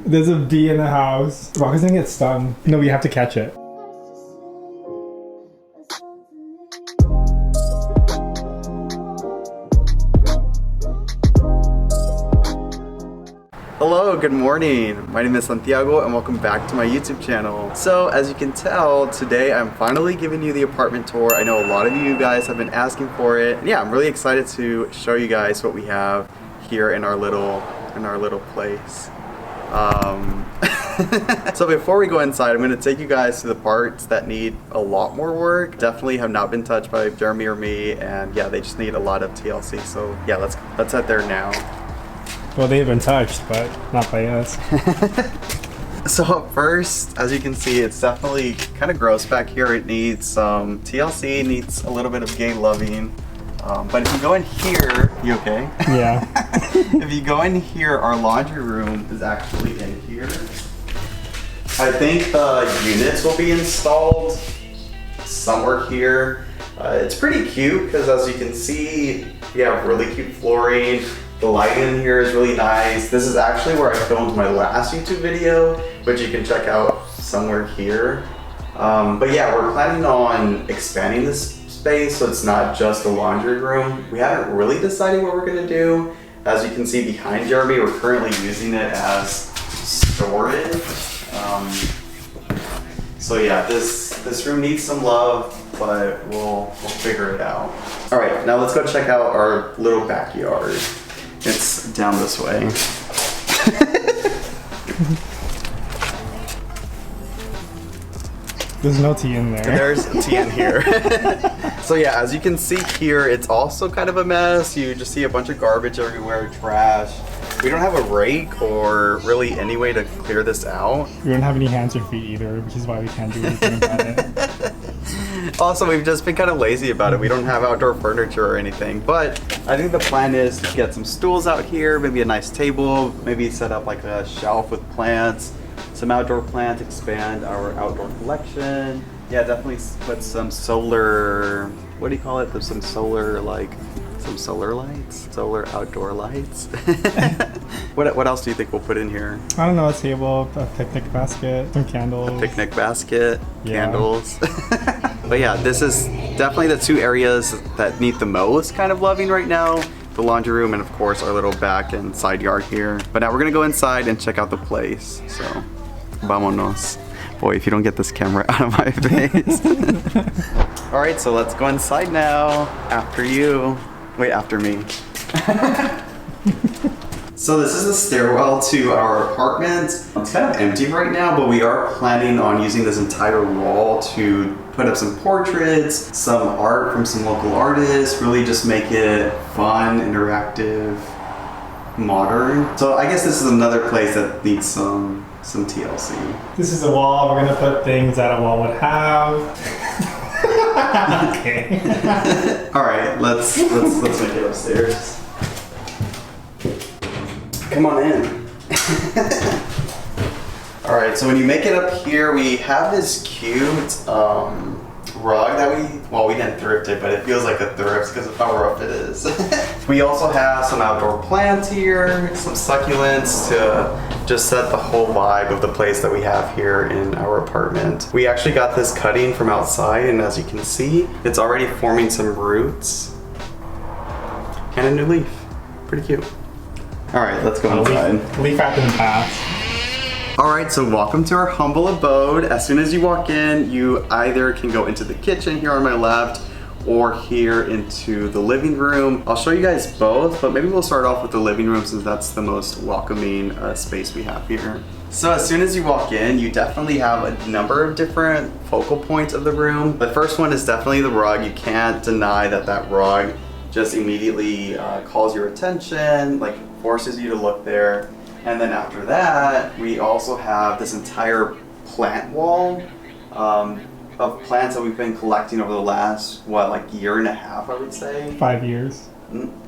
There's a bee in the house. Rocket's gonna get stung. No, we have to catch it. Hello, good morning. My name is Santiago and welcome back to my YouTube channel. So as you can tell, today I'm finally giving you the apartment tour. I know a lot of you guys have been asking for it. And yeah, I'm really excited to show you guys what we have here in our little place. So before we go inside, I'm going to take you guys to the parts that need a lot more work. Definitely have not been touched by Jeremy or me, and yeah, they just need a lot of TLC. So yeah, let's head there now. Well, they've been touched, but not by us. So up first, as you can see, it's definitely kind of gross back here. It needs some TLC, needs a little bit of gay loving. But if you go in here, you okay? Yeah. If you go in here, our laundry room is actually in here. I think the units will be installed somewhere here. It's pretty cute because as you can see, we have really cute flooring. The lighting in here is really nice. This is actually where I filmed my last YouTube video, which you can check out somewhere here. But yeah, we're planning on expanding this space so it's not just a laundry room. We haven't really decided what we're gonna do. As you can see behind Jeremy, we're currently using it as storage. So yeah, this room needs some love, but we'll figure it out. All right, now let's go check out our little backyard. It's down this way. There's no tea in there. There's tea in here. So yeah, as you can see here, it's also kind of a mess. You just see a bunch of garbage everywhere, trash. We don't have a rake or really any way to clear this out. We don't have any hands or feet either, which is why we can't do anything about it. Also, we've just been kind of lazy about it. We don't have outdoor furniture or anything, but I think the plan is to get some stools out here, maybe a nice table, maybe set up like a shelf with plants, some outdoor plants, expand our outdoor collection. Yeah, definitely put some solar, what do you call it? There's some solar, like, some solar lights? Solar outdoor lights? What else do you think we'll put in here? I don't know, a table, a picnic basket, some candles. A picnic basket, Yeah. candles. But yeah, this is definitely the two areas that need the most kind of loving right now. The laundry room and of course our little back and side yard here. But now we're gonna go inside and check out the place. So, vámonos. Boy, if you don't get this camera out of my face. All right, so let's go inside now. After you. Wait, after me. So this is the stairwell to our apartment. It's kind of empty right now, but we are planning on using this entire wall to put up some portraits, some art from some local artists, really just make it fun, interactive, modern. So I guess this is another place that needs some TLC. This is a wall. We're gonna put things that a wall would have. Okay. All right, let's make it upstairs. Come on in. All right, so when you make it up here, we have this cute rug that we didn't thrift it, but it feels like a thrift because of how rough it is. We also have some outdoor plants here, some succulents to just set the whole vibe of the place that we have here in our apartment. We actually got this cutting from outside, and as you can see, it's already forming some roots and a new leaf. Pretty cute. All right, let's go inside. Leaf wrapped in pass. All right, so welcome to our humble abode. As soon as you walk in, you either can go into the kitchen here on my left or here into the living room. I'll show you guys both, but maybe we'll start off with the living room since that's the most welcoming space we have here. So as soon as you walk in, you definitely have a number of different focal points of the room. The first one is definitely the rug. You can't deny that rug just immediately calls your attention, like forces you to look there. And then after that, we also have this entire plant wall of plants that we've been collecting over the last, like year and a half, I would say. 5 years.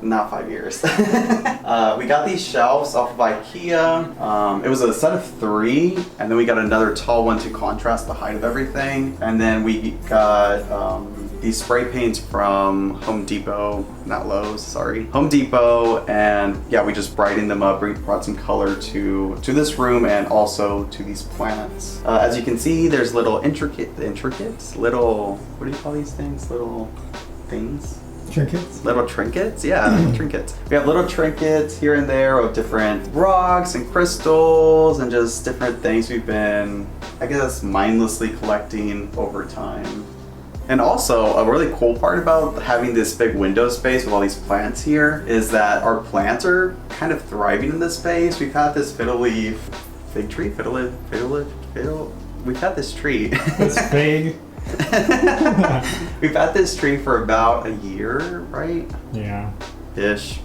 Not 5 years. We got these shelves off of IKEA. It was a set of 3, and then we got another tall one to contrast the height of everything. And then we got these spray paints from Home Depot, not Lowe's, sorry. Home Depot, and yeah, we just brightened them up, brought some color to this room and also to these plants. As you can see, there's little little, what do you call these things? Little things? Trinkets? Little trinkets? Yeah, little trinkets. We have little trinkets here and there of different rocks and crystals and just different things we've been, I guess, mindlessly collecting over time. And also, a really cool part about having this big window space with all these plants here is that our plants are kind of thriving in this space. We've had this we've had this tree. It's fig. We've had this tree for about a year, right? Yeah. Ish.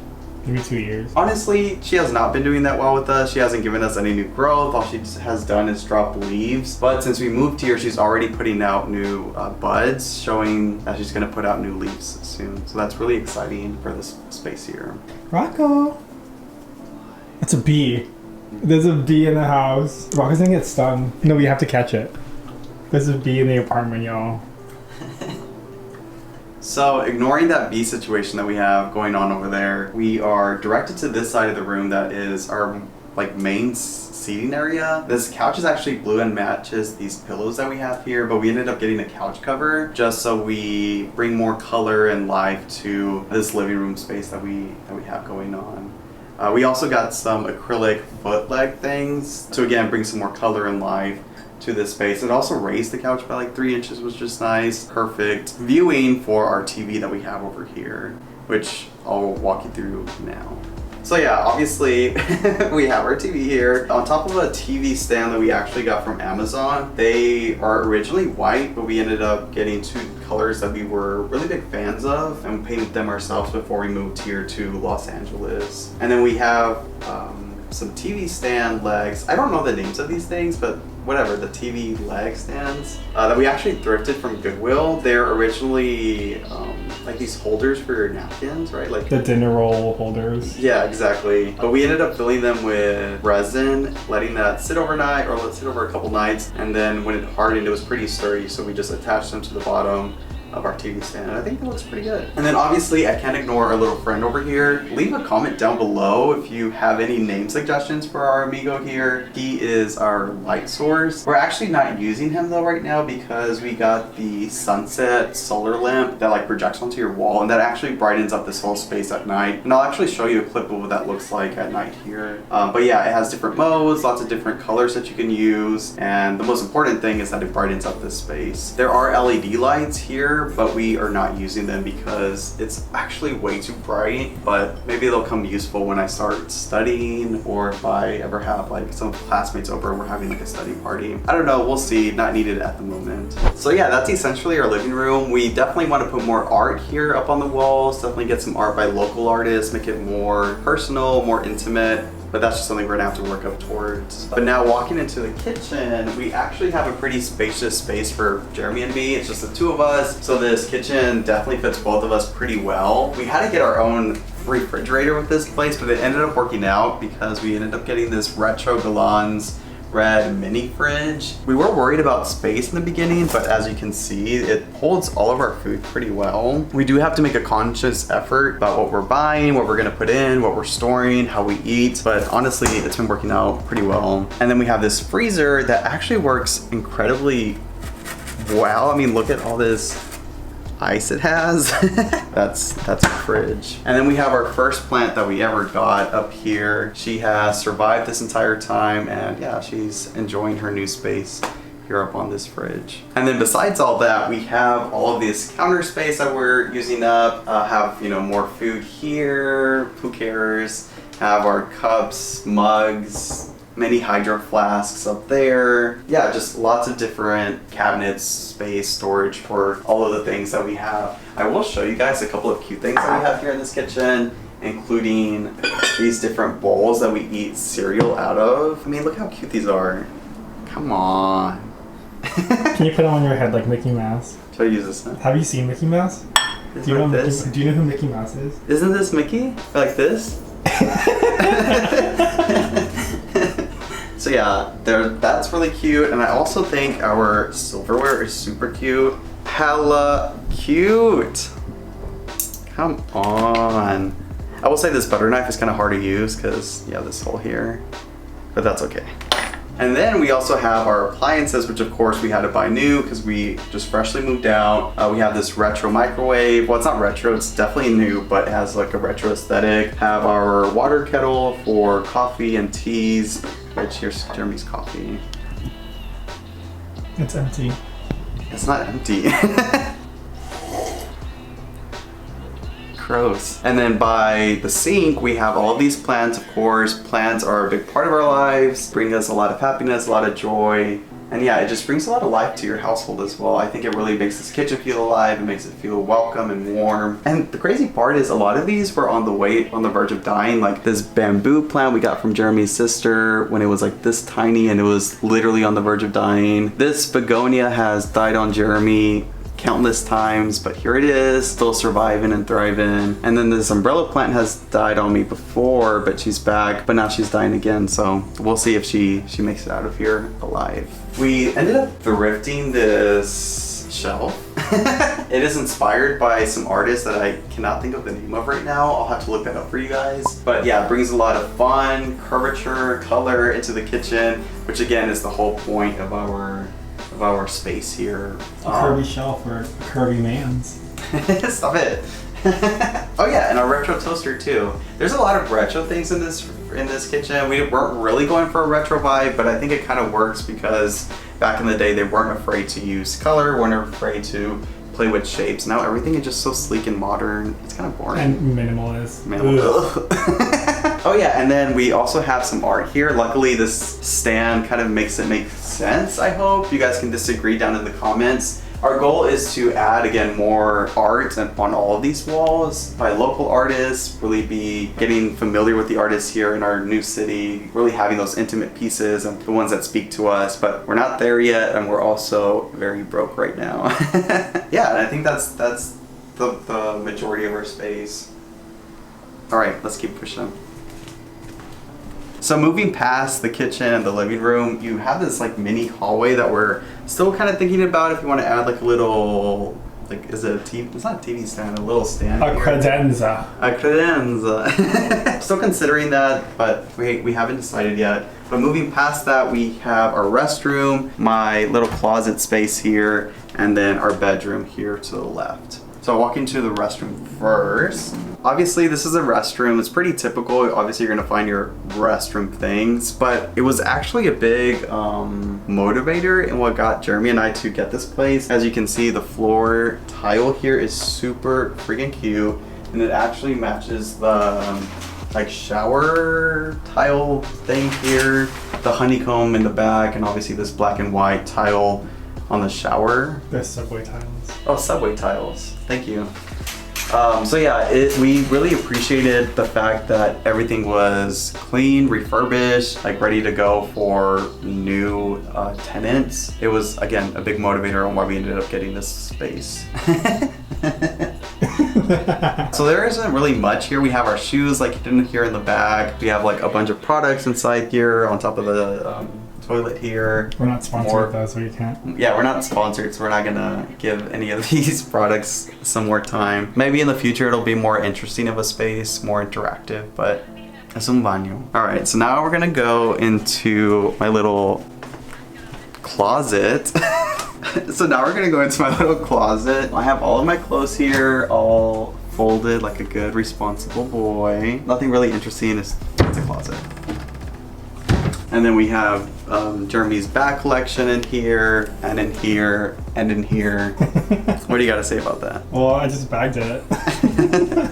Maybe 2 years. Honestly, she has not been doing that well with us. She hasn't given us any new growth. All she has done is drop leaves. But since we moved here, she's already putting out new buds, showing that she's going to put out new leaves soon. So that's really exciting for this space here. Rocco! It's a bee. There's a bee in the house. Rocco's gonna get stung. No, we have to catch it. There's a bee in the apartment, y'all. So ignoring that bee situation that we have going on over there, we are directed to this side of the room that is our main seating area. This couch is actually blue and matches these pillows that we have here, but we ended up getting a couch cover just so we bring more color and life to this living room space that we have going on. We also got some acrylic foot leg things to again bring some more color and life to this space. It also raised the couch by 3 inches, which is nice. Perfect viewing for our TV that we have over here, which I'll walk you through now. So yeah, obviously we have our TV here on top of a TV stand that we actually got from Amazon. They are originally white, but we ended up getting 2 colors that we were really big fans of and painted them ourselves before we moved here to Los Angeles. And then we have some TV stand legs. I don't know the names of these things, but whatever, the TV leg stands that we actually thrifted from Goodwill. They're originally these holders for your napkins, right? The dinner roll holders. Yeah, exactly. But we ended up filling them with resin, letting that sit overnight or let it sit over a couple nights. And then when it hardened, it was pretty sturdy. So we just attached them to the bottom of our TV stand. I think that looks pretty good. And then obviously I can't ignore our little friend over here. Leave a comment down below if you have any name suggestions for our amigo here. He is our light source. We're actually not using him though right now because we got the sunset solar lamp that projects onto your wall and that actually brightens up this whole space at night. And I'll actually show you a clip of what that looks like at night here. But yeah, it has different modes, lots of different colors that you can use. And the most important thing is that it brightens up this space. There are LED lights here, but we are not using them because it's actually way too bright, but maybe they'll come useful when I start studying or if I ever have some classmates over and we're having a study party. I don't know, we'll see, not needed at the moment. So yeah, that's essentially our living room. We definitely want to put more art here up on the walls, definitely get some art by local artists, make it more personal, more intimate. But that's just something we're gonna have to work up towards. But now walking into the kitchen, we actually have a pretty spacious space for Jeremy and me. It's just the 2 of us. So this kitchen definitely fits both of us pretty well. We had to get our own refrigerator with this place, but it ended up working out because we ended up getting this retro Galans red mini fridge. We were worried about space in the beginning, but as you can see, it holds all of our food pretty well. We do have to make a conscious effort about what we're buying, what we're gonna put in, what we're storing, how we eat, but honestly, it's been working out pretty well. And then we have this freezer that actually works incredibly well. I mean, look at all this ice it has. That's a fridge. And then we have our first plant that we ever got up here. She has survived this entire time and yeah, she's enjoying her new space here up on this fridge. And then besides all that, we have all of this counter space that we're using up, have more food here, who cares, have our cups, mugs, many hydro flasks up there. Yeah, just lots of different cabinets, space, storage for all of the things that we have. I will show you guys a couple of cute things that we have here in this kitchen, including these different bowls that we eat cereal out of. I mean, look how cute these are. Come on. Can you put it on your head like Mickey Mouse? Should I use this now? Have you seen Mickey Mouse? Do you know who Mickey Mouse is? Isn't this Mickey? Like this? So yeah, that's really cute, and I also think our silverware is super cute. hella cute. Come on. I will say this butter knife is kind of hard to use because you have this hole here, but that's okay. And then we also have our appliances, which of course we had to buy new because we just freshly moved out. We have this retro microwave. Well, it's not retro, it's definitely new, but it has like a retro aesthetic. Have our water kettle for coffee and teas, which here's Jeremy's coffee. It's empty. It's not empty. Gross. And then by the sink, we have all of these plants, of course. Plants are a big part of our lives, bring us a lot of happiness, a lot of joy. And yeah, it just brings a lot of life to your household as well. I think it really makes this kitchen feel alive. It makes it feel welcome and warm. And the crazy part is a lot of these were on the verge of dying. Like this bamboo plant we got from Jeremy's sister when it was like this tiny and it was literally on the verge of dying. This begonia has died on Jeremy countless times, but here it is, still surviving and thriving. And then this umbrella plant has died on me before, but she's back, but now she's dying again. So we'll see if she makes it out of here alive. We ended up thrifting this shelf. It is inspired by some artists that I cannot think of the name of right now. I'll have to look that up for you guys. But yeah, it brings a lot of fun, curvature, color into the kitchen, which again is the whole point of our space here. A curvy shelf or a curvy man's. Stop it. Oh yeah, and our retro toaster too. There's a lot of retro things in this kitchen. We weren't really going for a retro vibe, but I think it kind of works because back in the day they weren't afraid to use color, weren't afraid to play with shapes. Now everything is just so sleek and modern. It's kind of boring. And minimalist. Oh yeah, and then we also have some art here. Luckily this stand kind of makes it make sense, I hope. You guys can disagree down in the comments. Our goal is to add, again, more art on all of these walls by local artists, really be getting familiar with the artists here in our new city, really having those intimate pieces and the ones that speak to us, but we're not there yet and we're also very broke right now. Yeah, and I think that's the majority of our space. All right, let's keep pushing. So moving past the kitchen and the living room, you have this like mini hallway that we're still kind of thinking about if you want to add like a little, like, is it a TV? It's not a TV stand, a little stand. A credenza. A credenza. Still considering that, but we haven't decided yet. But moving past that, we have our restroom, my little closet space here, and then our bedroom here to the left. So walking to the restroom first. Obviously this is a restroom, it's pretty typical. Obviously you're gonna find your restroom things, but it was actually a big motivator in what got Jeremy and I to get this place. As you can see, the floor tile here is super freaking cute, and it actually matches the like shower tile thing here, the honeycomb in the back, and obviously this black and white tile on the shower. The subway tiles. Oh, subway tiles. Thank you. So yeah, we really appreciated the fact that everything was clean, refurbished, like ready to go for new tenants. It was, again, a big motivator on why we ended up getting this space. So there isn't really much here. We have our shoes like in here in the back. We have like a bunch of products inside here on top of the toilet here. We're not sponsored though, so you can't. Yeah, we're not sponsored, so we're not gonna give any of these products some more time. Maybe in the future it'll be more interesting of a space, more interactive, but es un baño. All right, so now we're gonna go into my little closet. So now we're gonna go into my little closet. I have all of my clothes here, all folded like a good responsible boy. Nothing really interesting, it's a closet. And then we have Jeremy's bag collection in here, and in here, and in here. What do you got to say about that? Well, I just bagged it.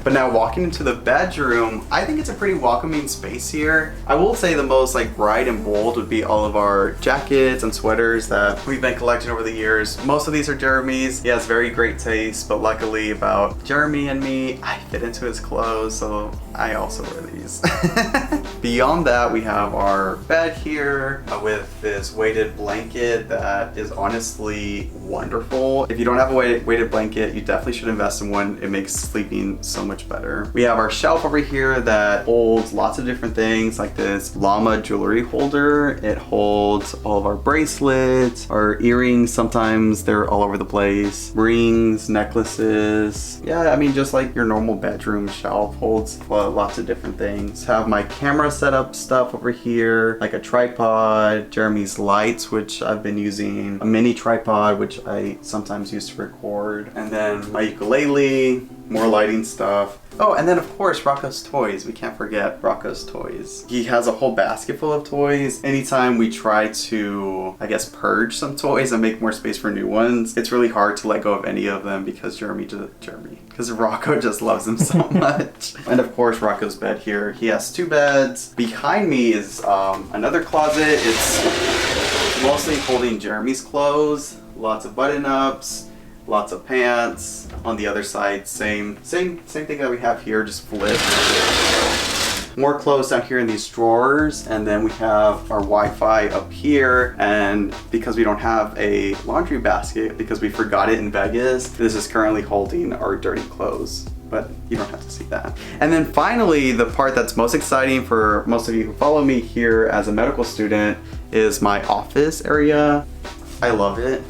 But now walking into the bedroom, I think it's a pretty welcoming space here. I will say the most like bright and bold would be all of our jackets and sweaters that we've been collecting over the years. Most of these are Jeremy's. He has very great taste, but luckily about Jeremy and me, I fit into his clothes, so I also wear these. boundaries. Beyond that, we have our bed here with this weighted blanket that is honestly wonderful. If you don't have a weighted blanket, you definitely should invest in one. It makes sleeping so much better. We have our shelf over here that holds lots of different things, like this llama jewelry holder. It holds all of our bracelets, our earrings. Sometimes they're all over the place. Rings, necklaces. Yeah, I mean, just like your normal bedroom shelf holds lots of different things. Have my camera setup stuff over here, like a tripod, Jeremy's lights, which I've been using, a mini tripod, which I sometimes use to record, and then my ukulele, more lighting stuff. Oh, and then of course, Rocco's toys. We can't forget Rocco's toys. He has a whole basket full of toys. Anytime we try to, I guess, purge some toys and make more space for new ones, it's really hard to let go of any of them because because Rocco just loves them so much. And of course, Rocco's bed here. He has 2 beds. Behind me is another closet. It's mostly holding Jeremy's clothes, lots of button-ups, lots of pants. On the other side, same thing that we have here, just flip. More clothes down here in these drawers, and then we have our Wi-Fi up here. And because we don't have a laundry basket because we forgot it in Vegas, this is currently holding our dirty clothes. But you don't have to see that. And then finally, the part that's most exciting for most of you who follow me here as a medical student is my office area. I love it.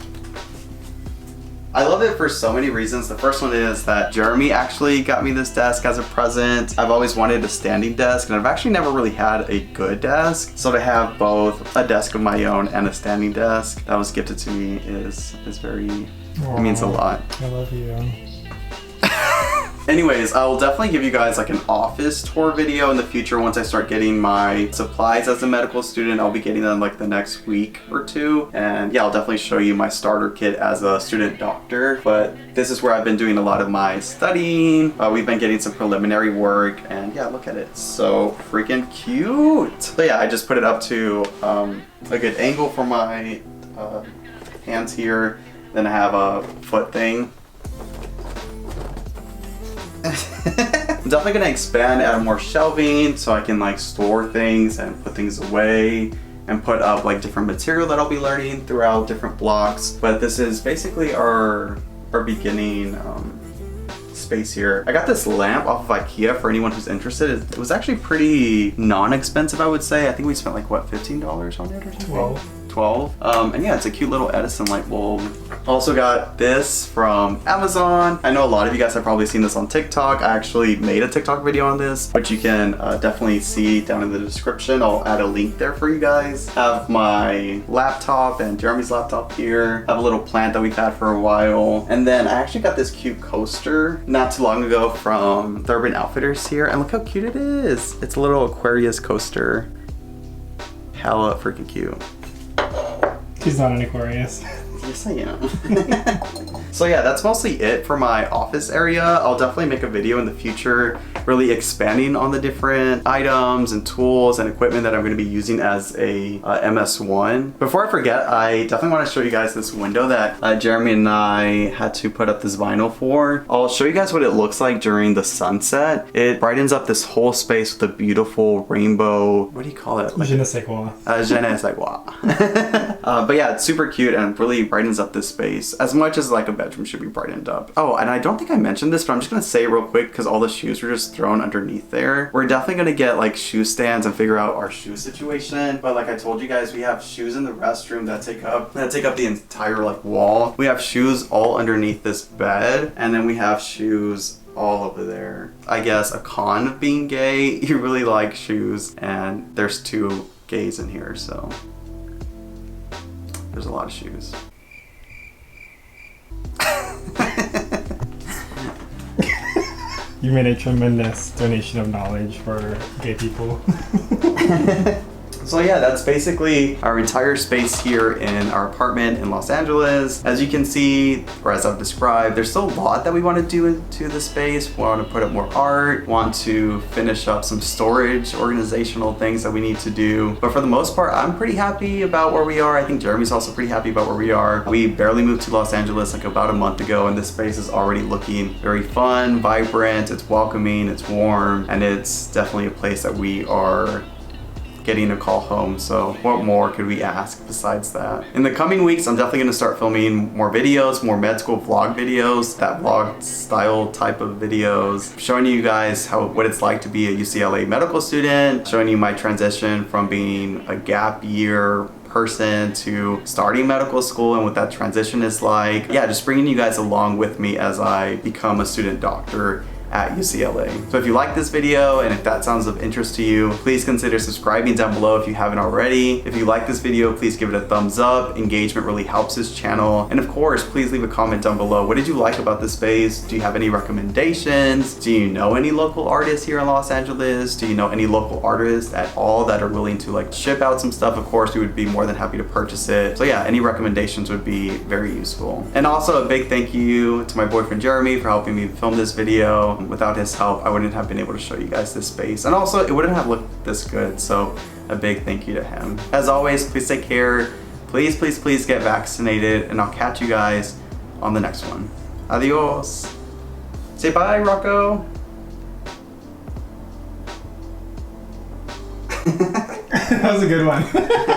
I love it for so many reasons. The first one is that Jeremy actually got me this desk as a present. I've always wanted a standing desk, and I've actually never really had a good desk. So to have both a desk of my own and a standing desk that was gifted to me is very, Aww, it means a lot. I love you. Anyways, I will definitely give you guys like an office tour video in the future once I start getting my supplies as a medical student. I'll be getting them like the next week or 2. And yeah, I'll definitely show you my starter kit as a student doctor. But this is where I've been doing a lot of my studying. We've been getting some preliminary work, and yeah, look at it. It's so freaking cute. So yeah, I just put it up to a good angle for my hands here. Then I have a foot thing. I'm definitely gonna expand, add more shelving so I can like store things and put things away and put up like different material that I'll be learning throughout different blocks. But this is basically our beginning space here. I got this lamp off of IKEA for anyone who's interested. It was actually pretty non-expensive, I would say. I think we spent like what, $15 on it or something? 12. And yeah, it's a cute little Edison light bulb. Also got this from Amazon. I know a lot of you guys have probably seen this on TikTok. I actually made a TikTok video on this, which you can definitely see down in the description. I'll add a link there for you guys. Have my laptop and Jeremy's laptop here. Have a little plant that we've had for a while. And then I actually got this cute coaster not too long ago from the Urban Outfitters here. And look how cute it is. It's a little Aquarius coaster. Hella freaking cute. He's not an Aquarius. Yes, I am. So yeah, that's mostly it for my office area. I'll definitely make a video in the future really expanding on the different items and tools and equipment that I'm going to be using as a MS1. Before I forget, I definitely want to show you guys this window that Jeremy and I had to put up this vinyl for. I'll show you guys what it looks like during the sunset. It brightens up this whole space with a beautiful rainbow, what do you call it? Like, je ne sais quoi. Je ne sais quoi. But yeah, it's super cute and really brightens up this space as much as like a bedroom should be brightened up. Oh, and I don't think I mentioned this, but I'm just gonna say it real quick because all the shoes were just thrown underneath there. We're definitely gonna get like shoe stands and figure out our shoe situation. But like I told you guys, we have shoes in the restroom that take up the entire like wall. We have shoes all underneath this bed, and then we have shoes all over there. I guess a con of being gay, you really like shoes, and there's 2 gays in here, so there's a lot of shoes. You made a tremendous donation of knowledge for gay people. So yeah, that's basically our entire space here in our apartment in Los Angeles. As you can see, or as I've described, there's still a lot that we want to do into the space. We want to put up more art, want to finish up some storage, organizational things that we need to do. But for the most part, I'm pretty happy about where we are. I think Jeremy's also pretty happy about where we are. We barely moved to Los Angeles like about a month ago, and this space is already looking very fun, vibrant, it's welcoming, it's warm, and it's definitely a place that we are getting to call home. So what more could we ask besides that? In the coming weeks, I'm definitely gonna start filming more videos, more med school vlog videos, that vlog style type of videos, showing you guys what it's like to be a UCLA medical student, showing you my transition from being a gap year person to starting medical school and what that transition is like. Yeah, just bringing you guys along with me as I become a student doctor at UCLA. So if you like this video and if that sounds of interest to you, please consider subscribing down below if you haven't already. If you like this video, please give it a thumbs up. Engagement really helps this channel. And of course, please leave a comment down below. What did you like about this space? Do you have any recommendations? Do you know any local artists here in Los Angeles? Do you know any local artists at all that are willing to like ship out some stuff? Of course, we would be more than happy to purchase it. So yeah, any recommendations would be very useful. And also a big thank you to my boyfriend Jeremy for helping me film this video. Without his help, I wouldn't have been able to show you guys this space. And also, it wouldn't have looked this good. So a big thank you to him. As always, please take care. Please, please, please get vaccinated. And I'll catch you guys on the next one. Adios. Say bye, Rocco. That was a good one.